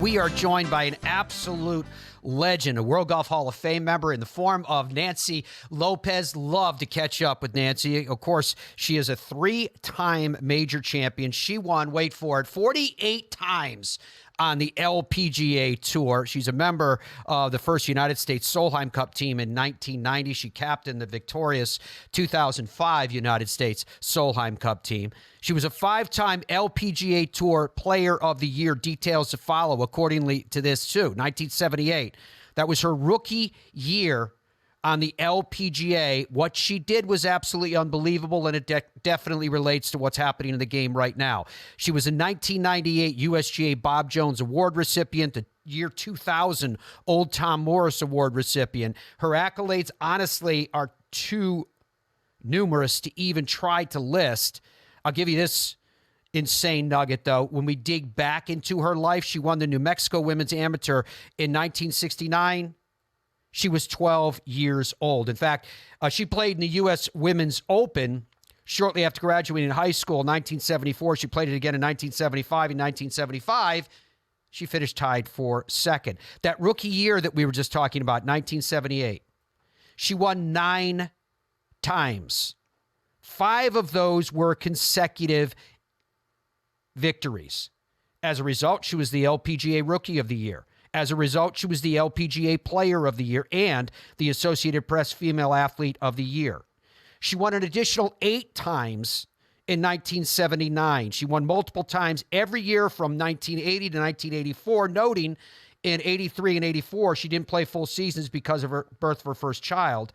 We are joined by an absolute legend, a World Golf Hall of Fame member in the form of Nancy Lopez. Love to catch up with Nancy. Of course, she is a three-time major champion. She won, wait for it, 48 times on the LPGA Tour. She's a member of the first United States Solheim Cup team in 1990. She captained the victorious 2005 United States Solheim Cup team. She was a five-time LPGA Tour Player of the Year. Details to follow accordingly to this, too. 1978. That was her rookie year on the LPGA. What she did was absolutely unbelievable, and it definitely relates to what's happening in the game right now. She was a 1998 USGA Bob Jones Award recipient, the year 2000 Old Tom Morris Award recipient. Her accolades, honestly, are too numerous to even try to list. I'll give you this insane nugget, though. When we dig back into her life, she won the New Mexico Women's Amateur in 1969. She was 12 years old. In fact, she played in the U.S. Women's Open shortly after graduating high school in 1974. She played it again in 1975. In 1975, she finished tied for second. That rookie year that we were just talking about, 1978, she won 9 times. 5 of those were consecutive victories. As a result, she was the LPGA Rookie of the Year. As a result, she was the LPGA Player of the Year and the Associated Press Female Athlete of the Year. She won an additional 8 times in 1979. She won multiple times every year from 1980 to 1984, noting in 83 and 84 she didn't play full seasons because of her birth of her first child.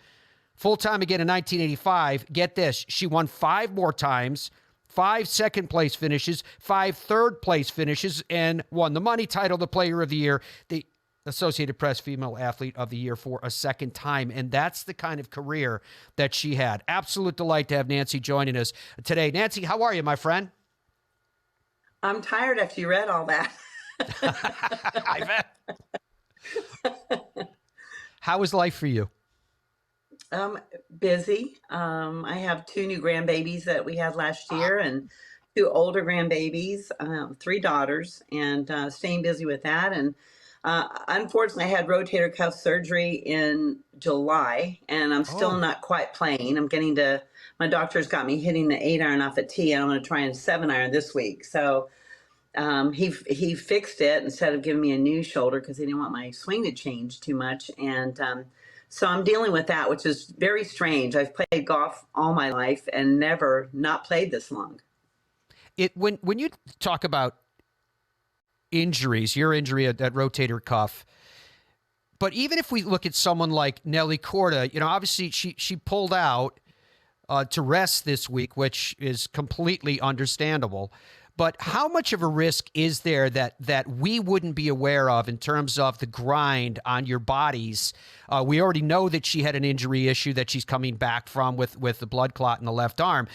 Full-time again in 1985. Get this, she won 5 more times, 5 second-place finishes, 5 third-place finishes, and won the money title, the Player of the Year, the Associated Press Female Athlete of the Year for a second time. And that's the kind of career that she had. Absolute delight to have Nancy joining us today. Nancy, how are you, my friend? I'm tired after you read all that. I bet. How is life for you? Busy. I have 2 new grandbabies that we had last year and 2 older grandbabies, 3 daughters, and staying busy with that. And unfortunately, I had rotator cuff surgery in July, and I'm still not quite playing. My doctor's got me hitting the 8-iron off a tee, and I'm going to try and 7-iron this week. So he fixed it instead of giving me a new shoulder because he didn't want my swing to change too much. And so I'm dealing with that, which is very strange. I've played golf all my life and never not played this long. When you talk about injuries, your injury at rotator cuff, but even if we look at someone like Nelly Korda, obviously she pulled out to rest this week, which is completely understandable. But how much of a risk is there that we wouldn't be aware of in terms of the grind on your bodies? We already know that she had an injury issue that she's coming back from with the blood clot in the left arm,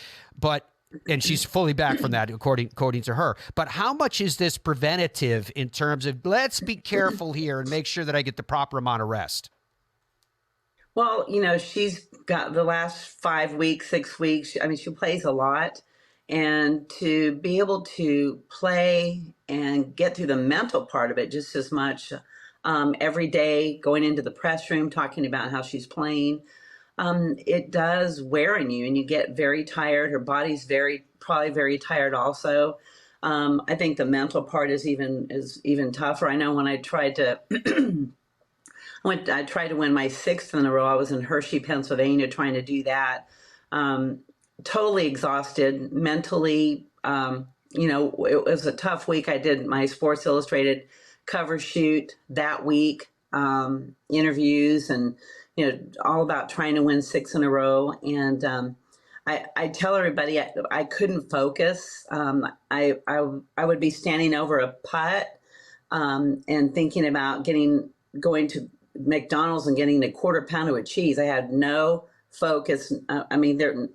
and she's fully back from that, according to her. But how much is this preventative in terms of, let's be careful here and make sure that I get the proper amount of rest? Well, she's got the last 5 weeks, 6 weeks. She plays a lot. And to be able to play and get through the mental part of it just as much every day, going into the press room, talking about how she's playing, it does wear on you and you get very tired. Her body's probably very tired also. I think the mental part is even tougher. I know when I tried to I tried to win my 6th in a row. I was in Hershey, Pennsylvania, trying to do that. Totally exhausted mentally. It was a tough week. I did my Sports Illustrated cover shoot that week, interviews and, all about trying to win 6 in a row. And I tell everybody I couldn't focus. I would be standing over a putt and thinking about going to McDonald's and getting a quarter pound of cheese. I had no focus.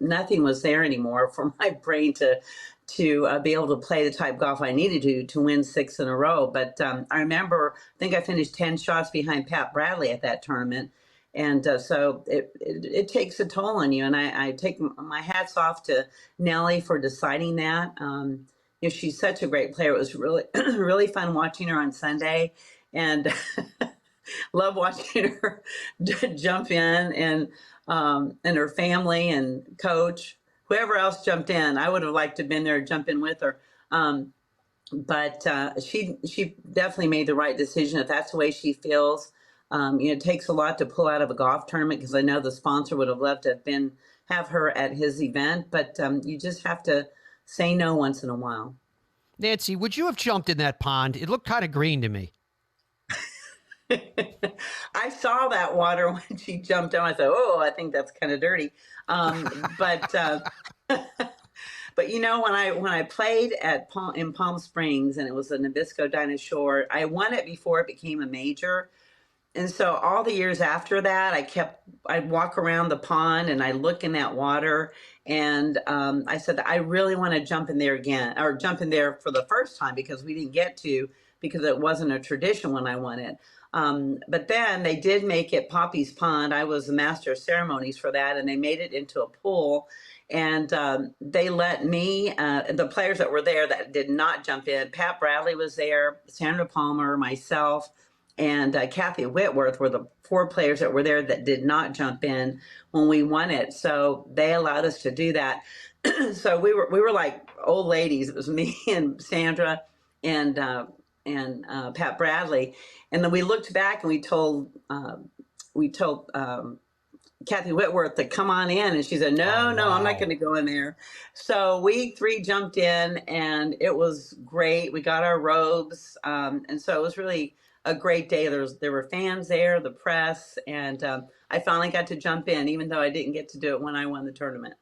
Nothing was there anymore for my brain to be able to play the type of golf I needed to win 6 in a row. But I remember, I think I finished 10 shots behind Pat Bradley at that tournament. And so it takes a toll on you. And I take my hats off to Nelly for deciding that. she's such a great player. It was really, really fun watching her on Sunday, and love watching her jump in, and her family and coach, whoever else jumped in. I would have liked to have been there, jump in with her. But she definitely made the right decision if that's the way she feels. It takes a lot to pull out of a golf tournament, because I know the sponsor would have loved to have her at his event, but you just have to say no once in a while. Nancy, would you have jumped in that pond? It looked kind of green to me. I saw that water when she jumped on. I thought, oh, I think that's kind of dirty. But but when I played in Palm Springs, and it was the Nabisco Dinah Shore, I won it before it became a major. And so all the years after that, I'd walk around the pond and I look in that water, and I said, I really want to jump in there again, or jump in there for the first time, because we didn't get to, because it wasn't a tradition when I won it. But then they did make it Poppy's Pond. I was the master of ceremonies for that, and they made it into a pool. And they let me, the players that were there that did not jump in, Pat Bradley was there, Sandra Palmer, myself, and Kathy Whitworth were the 4 players that were there that did not jump in when we won it. So they allowed us to do that. So we were like old ladies. It was me and Sandra and Pat Bradley. And then we looked back and we told Kathy Whitworth to come on in, and she said, no, Oh, no, I'm not wow. going to go in there. So we 3 jumped in, and it was great. We got our robes, and so it was really a great day. There were fans there, the press, and I finally got to jump in, even though I didn't get to do it when I won the tournament.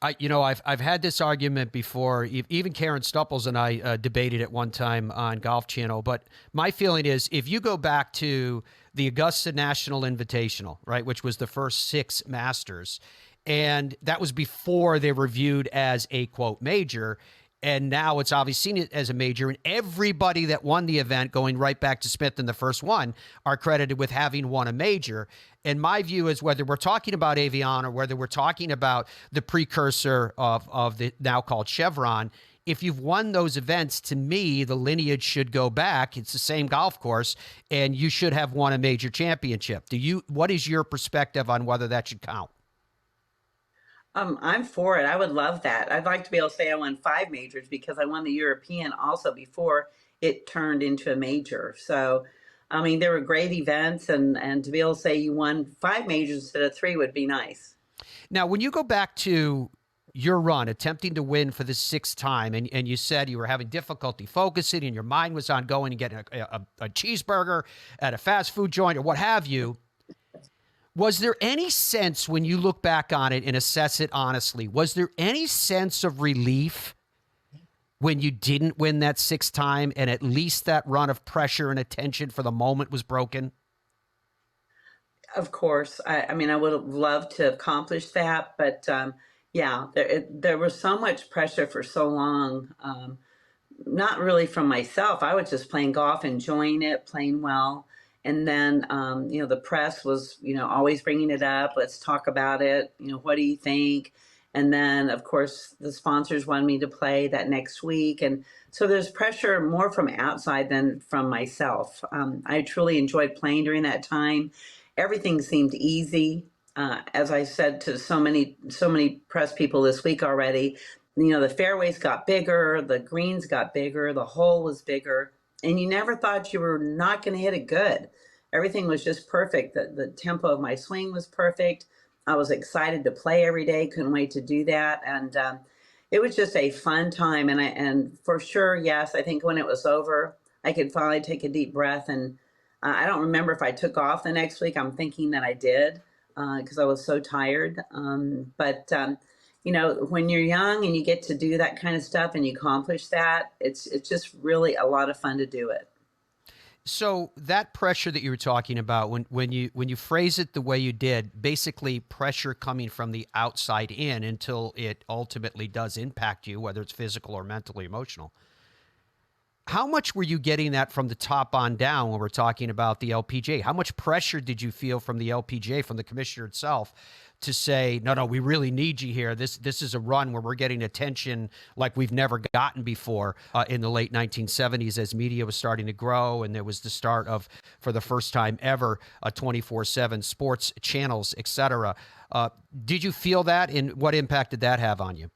I've had this argument before. Even Karen Stupples and I debated it one time on Golf Channel. But my feeling is, if you go back to the Augusta National Invitational, right, which was the first 6 Masters, and that was before they were viewed as a, quote, major, and now it's obviously seen as a major, and everybody that won the event, going right back to Smith in the first one, are credited with having won a major. And my view is, whether we're talking about Avion or whether we're talking about the precursor of the now called Chevron, if you've won those events, to me, the lineage should go back. It's the same golf course, and you should have won a major championship. What is your perspective on whether that should count? I'm for it. I would love that. I'd like to be able to say I won 5 majors, because I won the European also before it turned into a major. So, I mean, there were great events, and to be able to say you won 5 majors instead of 3 would be nice. Now, when you go back to your run, attempting to win for the 6th time, and you said you were having difficulty focusing and your mind was on going and getting a cheeseburger at a fast food joint or what have you, was there any sense, when you look back on it and assess it honestly, was there any sense of relief when you didn't win that 6th time, and at least that run of pressure and attention for the moment was broken? Of course. I mean, I would have loved to accomplish that, but yeah, there was so much pressure for so long. Not really from myself. I was just playing golf, enjoying it, playing well. And then, the press was, always bringing it up. Let's talk about it. What do you think? And then, of course, the sponsors wanted me to play that next week. And so there's pressure more from outside than from myself. I truly enjoyed playing during that time. Everything seemed easy. As I said to so many press people this week already, the fairways got bigger, the greens got bigger, the hole was bigger, and you never thought you were not going to hit it good. Everything was just perfect. The tempo of my swing was perfect. I was excited to play every day. Couldn't wait to do that. And it was just a fun time. And for sure, yes, I think when it was over, I could finally take a deep breath. And I don't remember if I took off the next week. I'm thinking that I did, because I was so tired. But when you're young and you get to do that kind of stuff and you accomplish that, it's just really a lot of fun to do it. So that pressure that you were talking about, when you phrase it the way you did, basically pressure coming from the outside in until it ultimately does impact you, whether it's physical or mentally emotional. How much were you getting that from the top on down when we're talking about the LPGA? How much pressure did you feel from the LPGA, from the commissioner itself, to say, no, we really need you here. This is a run where we're getting attention like we've never gotten before in the late 1970s as media was starting to grow, and there was the start of, for the first time ever, 24/7 sports channels, etc. Did you feel that, and what impact did that have on you?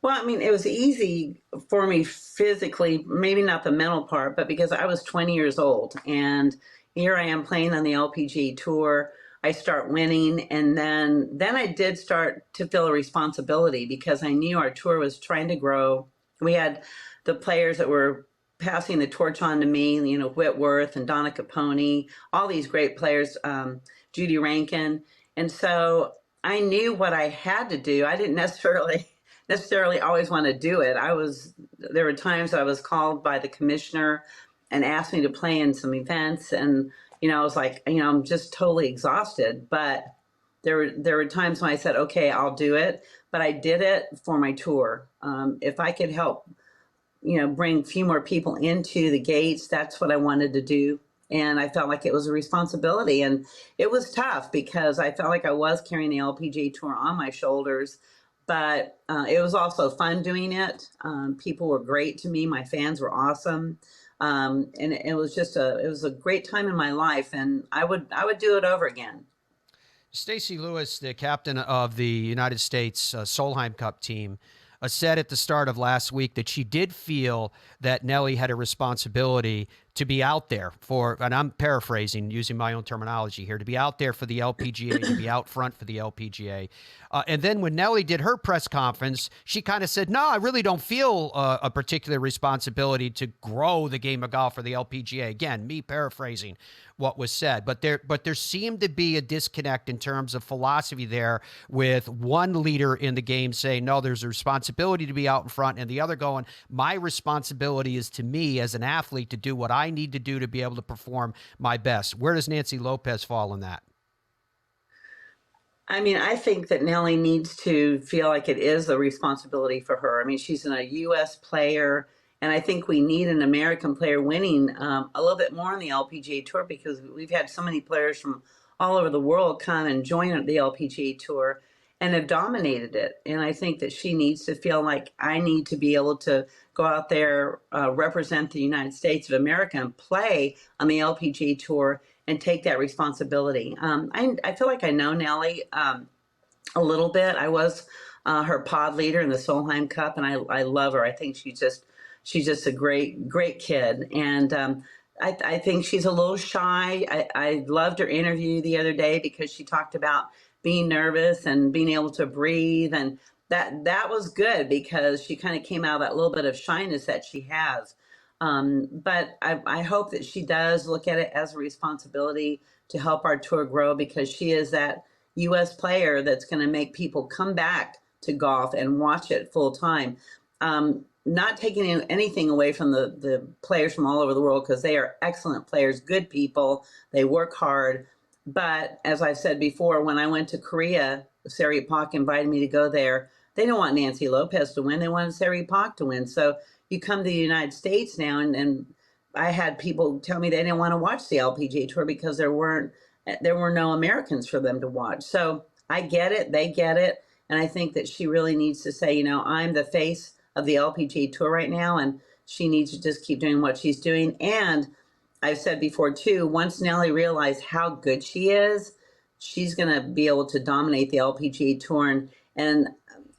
Well, I mean, it was easy for me physically, maybe not the mental part, but because I was 20 years old and here I am playing on the LPGA Tour. I start winning, and then I did start to feel a responsibility because I knew our tour was trying to grow. We had the players that were passing the torch on to me, you know, Whitworth and Donna Capone, all these great players, Judy Rankin. And so I knew what I had to do. I didn't necessarily always want to do it. There were times I was called by the commissioner and asked me to play in some events, and I was like, I'm just totally exhausted. But there were times when I said, okay, I'll do it. But I did it for my tour. If I could help, bring a few more people into the gates, that's what I wanted to do. And I felt like it was a responsibility. And it was tough because I felt like I was carrying the LPGA Tour on my shoulders. But it was also fun doing it. People were great to me. My fans were awesome. And it was a great time in my life. And I would do it over again. Stacey Lewis, the captain of the United States Solheim Cup team, said at the start of last week that she did feel that Nelly had a responsibility to be out there for, and I'm paraphrasing using my own terminology here, to be out there for the LPGA, to be out front for the LPGA. And then when Nelly did her press conference, she kind of said, no, I really don't feel a particular responsibility to grow the game of golf for the LPGA. Again, me paraphrasing what was said, but there seemed to be a disconnect in terms of philosophy there, with one leader in the game saying, no, there's a responsibility to be out in front, and the other going, my responsibility is to me as an athlete to do what I need to do to be able to perform my best. Where does Nancy Lopez fall in that? I mean, I think that Nelly needs to feel like it is a responsibility for her. I mean, she's a U.S. player, and I think we need an American player winning a little bit more on the LPGA Tour, because we've had so many players from all over the world come and join the LPGA Tour and have dominated it. And I think that she needs to feel like, I need to be able to go out there, represent the United States of America and play on the LPGA Tour and take that responsibility. I feel like I know Nelly a little bit. I was her pod leader in the Solheim Cup, and I love her. I think she's just a great kid. And I think she's a little shy. I loved her interview the other day because she talked about being nervous and being able to breathe, and that was good because she kind of came out of that little bit of shyness that she has. But I hope that she does look at it as a responsibility to help our tour grow, because she is that U.S. player that's going to make people come back to golf and watch it full time. Not taking anything away from the players from all over the world, because they are excellent players, good people. They work hard. But as I said before, when I went to Korea, Sari Pak invited me to go there. They didn't want Nancy Lopez to win. They wanted Sari Pak to win. So you come to the United States now, and I had people tell me they didn't want to watch the LPGA Tour because there were no Americans for them to watch. So I get it. They get it. And I think that she really needs to say, I'm the face of the LPGA Tour right now, and she needs to just keep doing what she's doing. And I've said before too, once Nelly realized how good she is, she's going to be able to dominate the LPGA Tour. And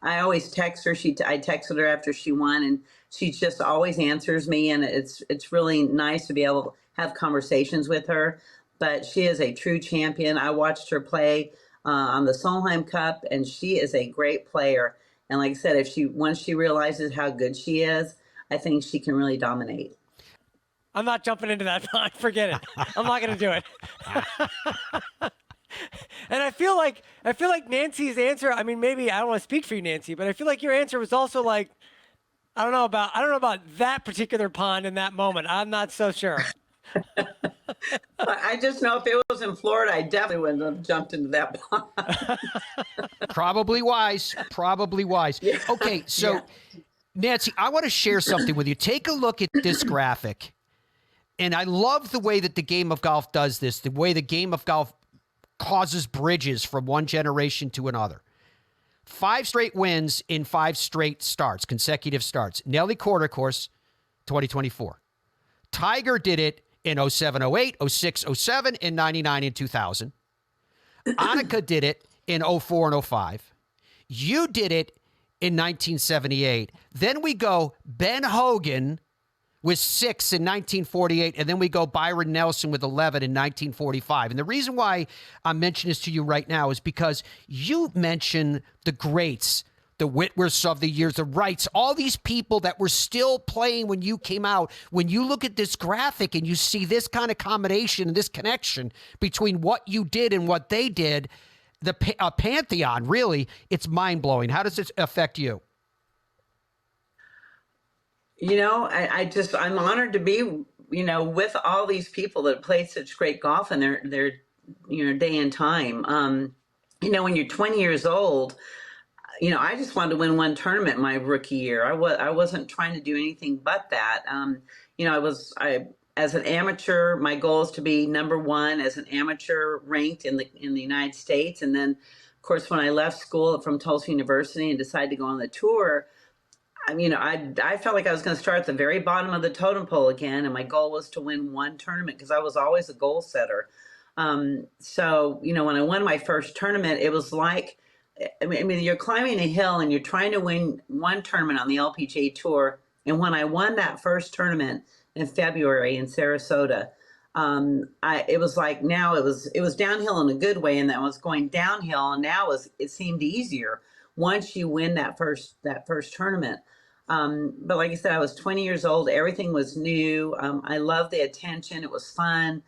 I always text her. I texted her after she won, and she just always answers me. And it's really nice to be able to have conversations with her. But she is a true champion. I watched her play on the Solheim Cup, and she is a great player. And like I said, once she realizes how good she is, I think she can really dominate. I'm not jumping into that. Forget it. I'm not going to do it. And I feel like Nancy's answer, I mean, maybe I don't want to speak for you, Nancy, but I feel like your answer was also like, I don't know about that particular pond in that moment. I'm not so sure. I just know if it was in Florida, I definitely wouldn't have jumped into that pond. Probably wise. Yeah. Okay, so Yeah. Nancy, I want to share something with you. Take a look at this graphic. And I love the way that the game of golf does this, the way the game of golf causes bridges from one generation to another. 5 straight wins in 5 straight starts, consecutive starts. Nelly Korda, of course, 2024. Tiger did it in 07, 08, 06, 07, and 99 and 2000. Annika did it in 04 and 05. You did it in 1978. Then we go Ben Hogan with 6 in 1948, and then we go Byron Nelson with 11 in 1945. And the reason why I'm mentioning this to you right now is because you mentioned the greats, the Whitworths of the years, the Wrights, all these people that were still playing when you came out. When you look at this graphic and you see this kind of combination and this connection between what you did and what they did, a pantheon, really, it's mind-blowing. How does it affect you? I'm honored to be, with all these people that play such great golf in their day and time. When you're 20 years old, I just wanted to win one tournament my rookie year. I wasn't trying to do anything but that. As an amateur, my goal is to be number 1 as an amateur ranked in the United States. And then, of course, when I left school from Tulsa University and decided to go on the tour, I felt like I was going to start at the very bottom of the totem pole again, and my goal was to win one tournament because I was always a goal setter. So when I won my first tournament, it was like, you're climbing a hill and you're trying to win one tournament on the LPGA Tour. And when I won that first tournament in February in Sarasota, it was like now it was downhill in a good way, and that was going downhill, and now it seemed easier once you win that first tournament. But like I said, I was 20 years old. Everything was new. I loved the attention. It was fun.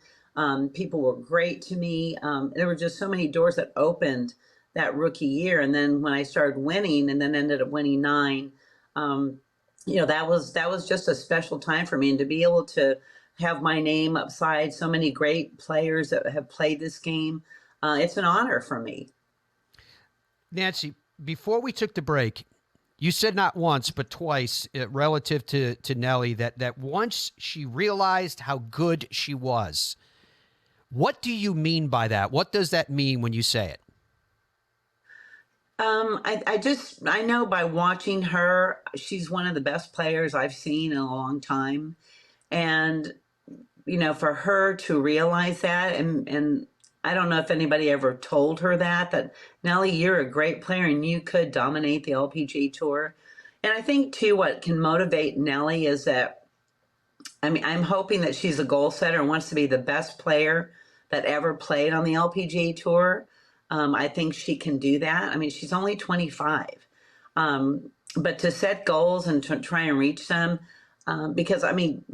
People were great to me. There were just so many doors that opened that rookie year. And then when I started winning and then ended up winning 9, that was just a special time for me. And to be able to have my name upside so many great players that have played this game, it's an honor for me. Nancy, before we took the break, you said not once, but twice, relative to Nelly, that once she realized how good she was. What do you mean by that? What does that mean when you say it? I know by watching her, she's one of the best players I've seen in a long time. And, for her to realize that, and I don't know if anybody ever told her that Nelly, you're a great player and you could dominate the LPGA Tour. And I think too, what can motivate Nelly is that, I'm hoping that she's a goal setter and wants to be the best player that ever played on the LPGA Tour. I think she can do that. She's only 25. But to set goals and to try and reach them, because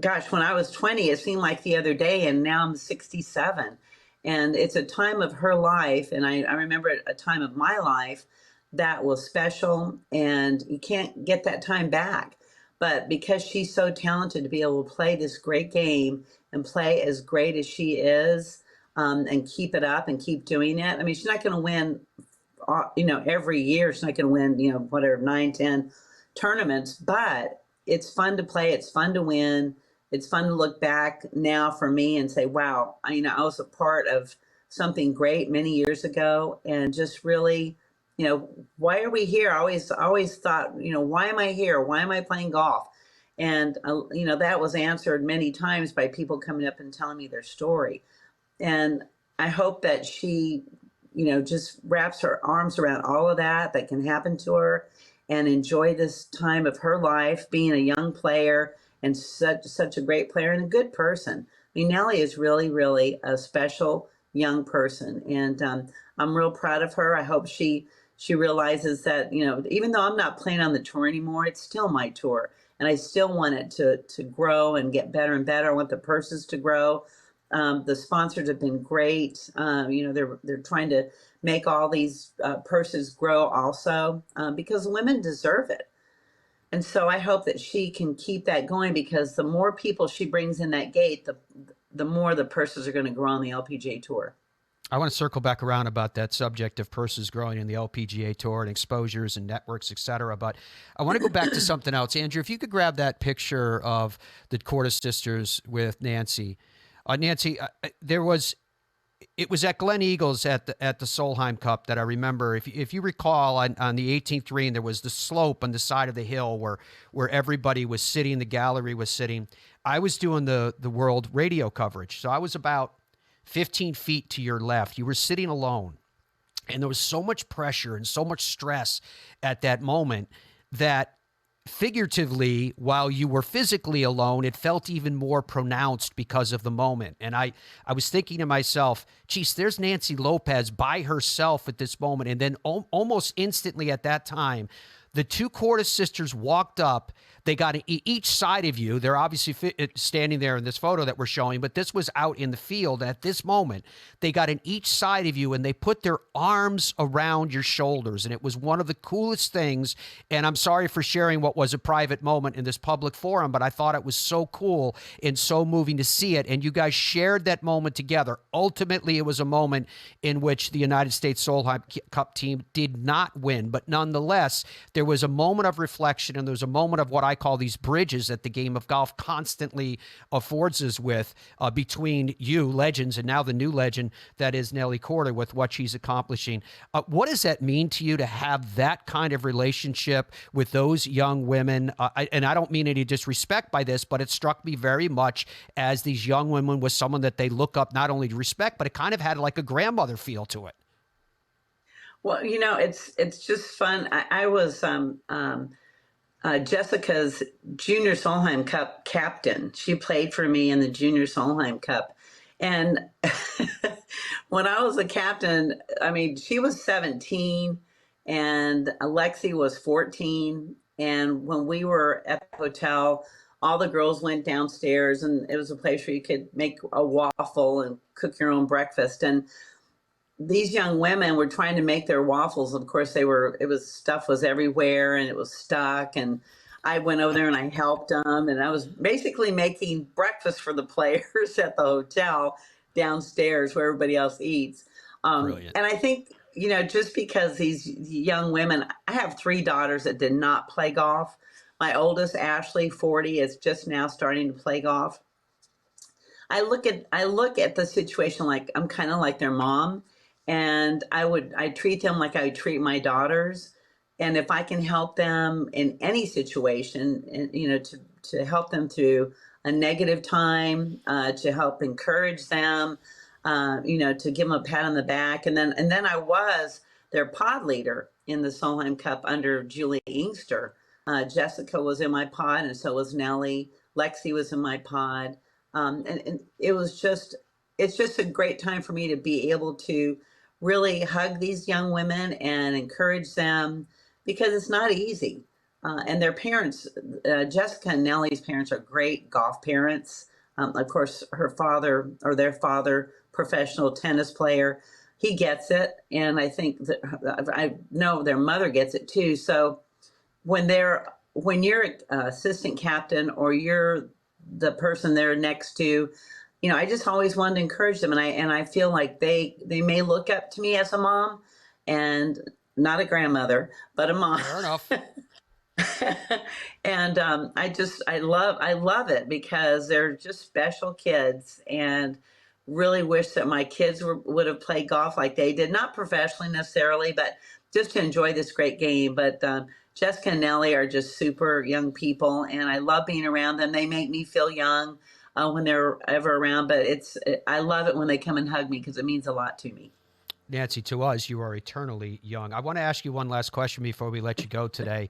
gosh, when I was 20, it seemed like the other day, and now I'm 67. And it's a time of her life, and I remember a time of my life that was special, and you can't get that time back. But because she's so talented to be able to play this great game and play as great as she is, and keep it up and keep doing it. She's not going to win, every year. She's not going to win, 9, 10 tournaments, but it's fun to play. It's fun to win. It's fun to look back now for me and say, wow, I was a part of something great many years ago, and just really, why are we here? I always thought, why am I here? Why am I playing golf? And, that was answered many times by people coming up and telling me their story. And I hope that she, just wraps her arms around all of that can happen to her and enjoy this time of her life being a young player and such a great player and a good person. Nelly is really, really a special young person, and I'm real proud of her. I hope she realizes that, even though I'm not playing on the tour anymore, it's still my tour, and I still want it to grow and get better and better. I want the purses to grow. The sponsors have been great. They're trying to make all these purses grow also, because women deserve it. And so I hope that she can keep that going, because the more people she brings in that gate, the more the purses are going to grow on the LPGA Tour. I want to circle back around about that subject of purses growing in the LPGA Tour and exposures and networks, et cetera. But I want to go back to something else. Andrew, if you could grab that picture of the Korda sisters with Nancy. Nancy, it was at Glen Eagles at the Solheim Cup that I remember. If you recall, on the 18th green, there was the slope on the side of the hill where everybody was sitting, the gallery was sitting. I was doing the world radio coverage, so I was about 15 feet to your left. You were sitting alone, and there was so much pressure and so much stress at that moment that figuratively, while you were physically alone, it felt even more pronounced because of the moment. And I was thinking to myself, geez, there's Nancy Lopez by herself at this moment. And then almost instantly at that time, the two Korda sisters walked up. They got each side of you. They're obviously standing there in this photo that we're showing, but this was out in the field. At this moment, they got in each side of you, and they put their arms around your shoulders. And it was one of the coolest things. And I'm sorry for sharing what was a private moment in this public forum, but I thought it was so cool and so moving to see it. And you guys shared that moment together. Ultimately, it was a moment in which the United States Solheim Cup team did not win, but nonetheless, there was a moment of reflection, and there was a moment of what I call these bridges that the game of golf constantly affords us with between you, legends, and now the new legend that is Nelly Korda with what she's accomplishing. What does that mean to you to have that kind of relationship with those young women? And I don't mean any disrespect by this, but it struck me very much as these young women was someone that they look up not only to respect, but it kind of had like a grandmother feel to it. Well, it's just fun. I was Jessica's Junior Solheim Cup captain. She played for me in the Junior Solheim Cup. And when I was a captain, I mean, she was 17 and Alexi was 14. And when we were at the hotel, all the girls went downstairs, and it was a place where you could make a waffle and cook your own breakfast. And these young women were trying to make their waffles. Of course, stuff was everywhere and it was stuck. And I went over there and I helped them. And I was basically making breakfast for the players at the hotel downstairs where everybody else eats. And I think, just because these young women, I have 3 daughters that did not play golf. My oldest, Ashley, 40, is just now starting to play golf. I look at the situation like I'm kind of like their mom. And I treat them like I would treat my daughters. And if I can help them in any situation, and, to help them through a negative time, to help encourage them, to give them a pat on the back. And then I was their pod leader in the Solheim Cup under Julie Inkster. Jessica was in my pod, and so was Nelly. Lexi was in my pod. And it's just a great time for me to be able to really hug these young women and encourage them, because it's not easy. And their parents, Jessica and Nelly's parents, are great golf parents. Of course, their father, professional tennis player, he gets it. And I think that I know their mother gets it too. So when you're assistant captain, or you're the person they're next to, I just always wanted to encourage them. And I feel like they may look up to me as a mom, and not a grandmother, but a mom. Fair enough. And I love it, because they're just special kids, and really wish that my kids would have played golf like they did. Not professionally necessarily, but just to enjoy this great game. But Jessica and Nelly are just super young people, and I love being around them. They make me feel young when they're ever around, but I love it when they come and hug me, because it means a lot to me. Nancy, to us, you are eternally young. I want to ask you one last question before we let you go today,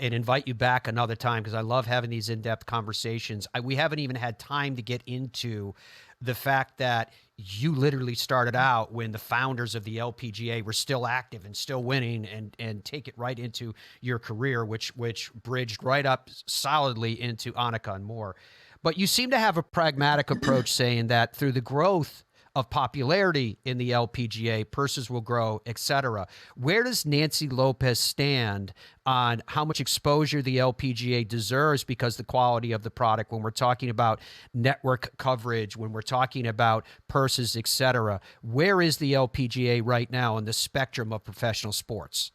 and invite you back another time, because I love having these in-depth conversations. We haven't even had time to get into the fact that you literally started out when the founders of the LPGA were still active and still winning, and take it right into your career, which bridged right up solidly into Annika and more. But you seem to have a pragmatic approach, saying that through the growth of popularity in the LPGA, purses will grow, etc. Where does Nancy Lopez stand on how much exposure the LPGA deserves because the quality of the product when we're talking about network coverage, when we're talking about purses, etc.? Where is the LPGA right now in the spectrum of professional sports?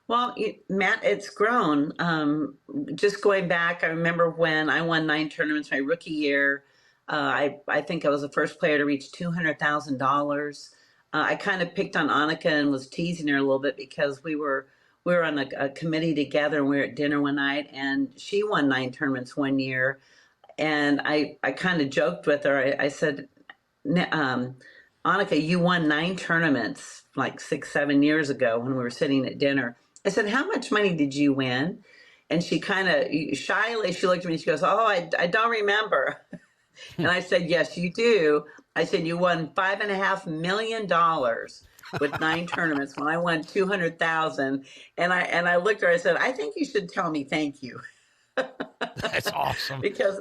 Well, Matt, it's grown. Just going back, I remember when I won 9 tournaments my rookie year. I think I was the first player to reach $200,000. I kind of picked on Annika and was teasing her a little bit because we were on a committee together and we were at dinner one night, and she won 9 tournaments one year. And I kind of joked with her. I said, Annika, you won 9 tournaments like 6, 7 years ago when we were sitting at dinner. I said, how much money did you win? And she kind of shyly, she looked at me and she goes, oh, I don't remember. And I said, yes, you do. I said, you won $5.5 million with 9 tournaments when I won 200,000. And I looked at her, I said, I think you should tell me thank you. That's awesome. Because,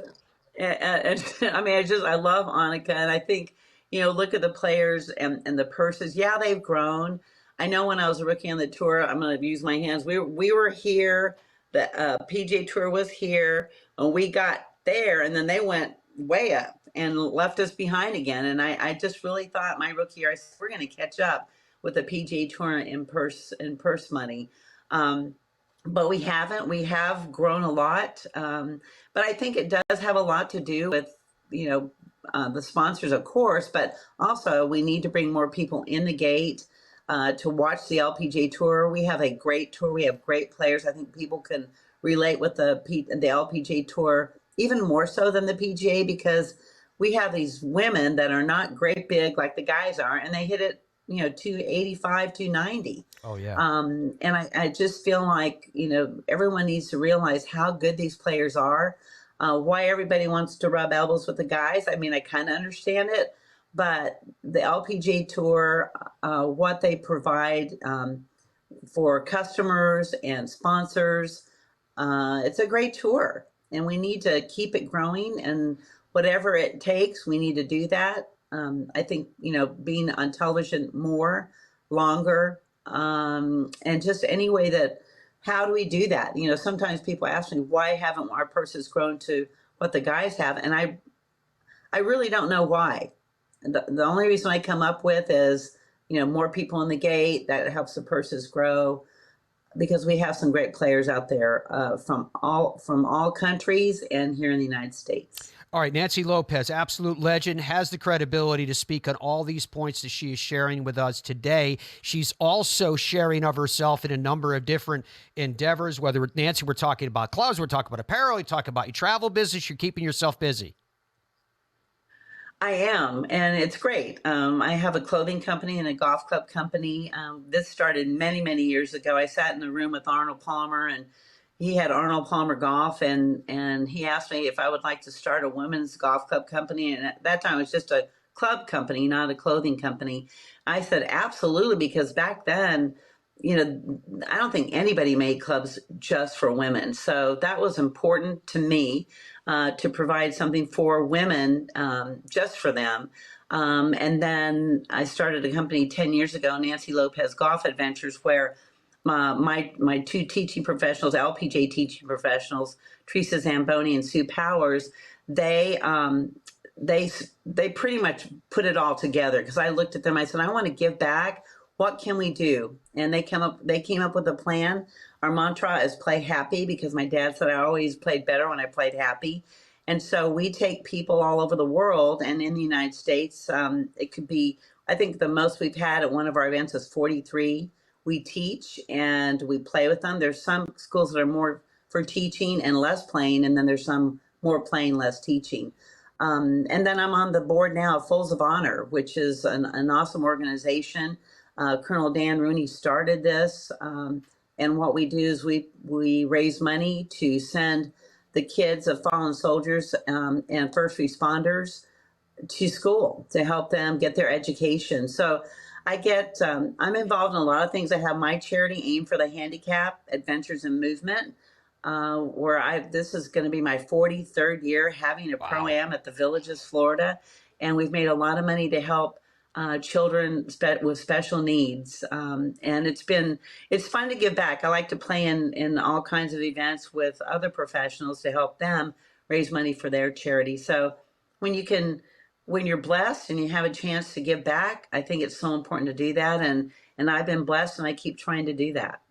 and I mean, I love Annika. And I think, look at the players and the purses. Yeah, they've grown. I know when I was a rookie on the tour, I'm going to use my hands. We were here. The PGA Tour was here. When we got there, and then they went way up and left us behind again. And I just really thought my rookie year, I said, we're going to catch up with the PGA Tour in purse money. But we haven't. We have grown a lot. But I think it does have a lot to do with, the sponsors, of course, but also we need to bring more people in the gate to watch the LPGA Tour. We have a great tour. We have great players. I think people can relate with the LPGA Tour even more so than the PGA because we have these women that are not great big like the guys are, and they hit it, 285, 290. Oh, yeah. And I just feel like, everyone needs to realize how good these players are, why everybody wants to rub elbows with the guys. I mean, I kind of understand it. But the LPGA Tour, what they provide for customers and sponsors, it's a great tour. And we need to keep it growing. And whatever it takes, we need to do that. I think, being on television more, longer, and just any way that, how do we do that? Sometimes people ask me, why haven't our purses grown to what the guys have? And I really don't know why. The only reason I come up with is, more people in the gate, that helps the purses grow because we have some great players out there from all countries and here in the United States. All right, Nancy Lopez, absolute legend, has the credibility to speak on all these points that she is sharing with us today. She's also sharing of herself in a number of different endeavors, whether, Nancy, we're talking about clubs, we're talking about apparel, you're talking about your travel business, you're keeping yourself busy. I am, and it's great. I have a clothing company and a golf club company. This started many, many years ago. I sat in the room with Arnold Palmer, and he had Arnold Palmer Golf, and he asked me if I would like to start a women's golf club company. And at that time, it was just a club company, not a clothing company. I said, absolutely, because back then, I don't think anybody made clubs just for women. So that was important to me. To provide something for women just for them. And then I started a company 10 years ago, Nancy Lopez Golf Adventures, where my two teaching professionals, LPGA teaching professionals, Teresa Zamboni and Sue Powers, they pretty much put it all together because I looked at them. I said, I want to give back. What can we do? And they came up with a plan. Our mantra is play happy because my dad said I always played better when I played happy. And so we take people all over the world and in the United States. It could be, I think the most we've had at one of our events is 43. We teach and we play with them. There's some schools that are more for teaching and less playing. And then there's some more playing, less teaching. And then I'm on the board now of Fools of Honor, which is an awesome organization. Colonel Dan Rooney started this. And what we do is we raise money to send the kids of fallen soldiers and first responders to school to help them get their education. So I'm involved in a lot of things. I have my charity, Aim for the Handicap, Adventures in Movement, where this is going to be my 43rd year having a Pro-Am at the Villages, Florida. and we've made a lot of money to help children with special needs. And it's fun to give back. I like to play in all kinds of events with other professionals to help them raise money for their charity. So when you're blessed and you have a chance to give back, I think it's so important to do that. And I've been blessed, and I keep trying to do that.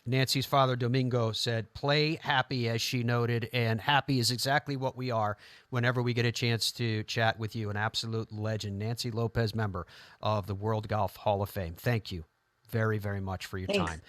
Nancy's father, Domingo, said, play happy, as she noted, and happy is exactly what we are whenever we get a chance to chat with you. An absolute legend. Nancy Lopez, member of the World Golf Hall of Fame. Thank you very, very much for your Thanks. time.